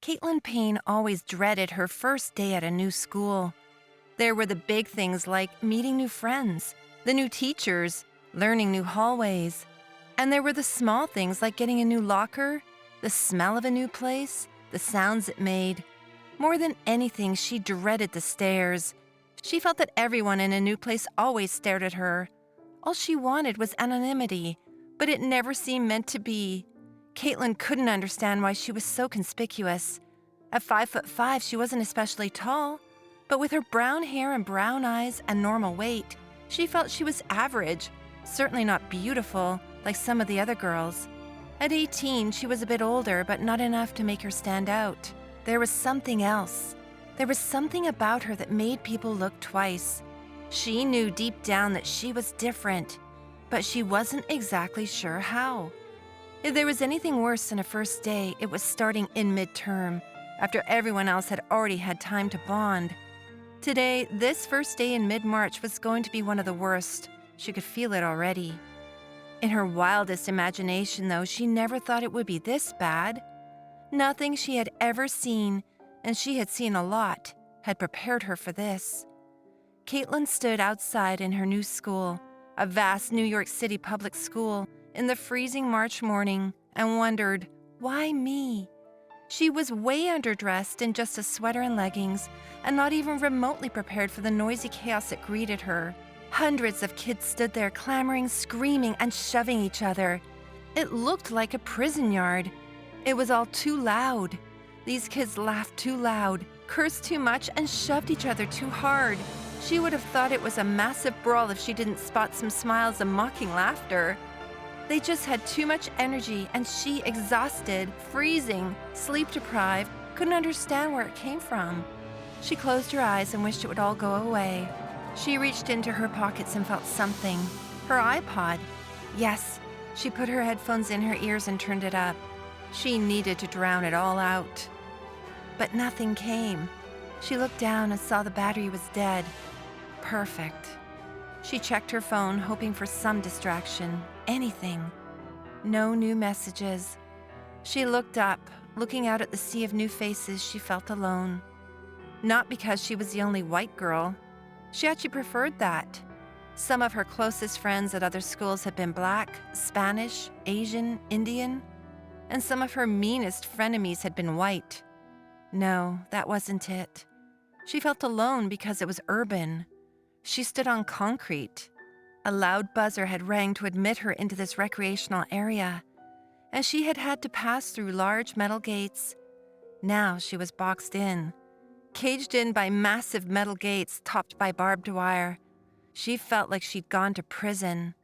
Caitlin Payne always dreaded her first day at a new school. There were the big things like meeting new friends, the new teachers, learning new hallways. And there were the small things like getting a new locker, the smell of a new place, the sounds it made. More than anything, she dreaded the stares. She felt that everyone in a new place always stared at her. All she wanted was anonymity, but it never seemed meant to be. Caitlin couldn't understand why she was so conspicuous. At 5'5", she wasn't especially tall, but with her brown hair and brown eyes and normal weight, she felt she was average, certainly not beautiful like some of the other girls. At 18, she was a bit older, but not enough to make her stand out. There was something else. There was something about her that made people look twice. She knew deep down that she was different, but she wasn't exactly sure how. If there was anything worse than a first day, it was starting in midterm, after everyone else had already had time to bond. Today, this first day in mid-March was going to be one of the worst. She could feel it already. In her wildest imagination, though, she never thought it would be this bad. Nothing she had ever seen, and she had seen a lot, had prepared her for this. Caitlin stood outside in her new school, a vast New York City public school, in the freezing March morning, and wondered, why me? She was way underdressed in just a sweater and leggings, and not even remotely prepared for the noisy chaos that greeted her. Hundreds of kids stood there clamoring, screaming, and shoving each other. It looked like a prison yard. It was all too loud. These kids laughed too loud, cursed too much, and shoved each other too hard. She would have thought it was a massive brawl if she didn't spot some smiles and mocking laughter. They just had too much energy, and she, exhausted, freezing, sleep-deprived, couldn't understand where it came from. She closed her eyes and wished it would all go away. She reached into her pockets and felt something. Her iPod. Yes, she put her headphones in her ears and turned it up. She needed to drown it all out. But nothing came. She looked down and saw the battery was dead. Perfect. She checked her phone, hoping for some distraction, anything. No new messages. She looked up. Looking out at the sea of new faces, she felt alone. Not because she was the only white girl. She actually preferred that. Some of her closest friends at other schools had been Black, Spanish, Asian, Indian, and some of her meanest frenemies had been white. No, that wasn't it. She felt alone because it was urban. She stood on concrete. A loud buzzer had rang to admit her into this recreational area, and she had had to pass through large metal gates. Now she was boxed in, caged in by massive metal gates topped by barbed wire. She felt like she'd gone to prison.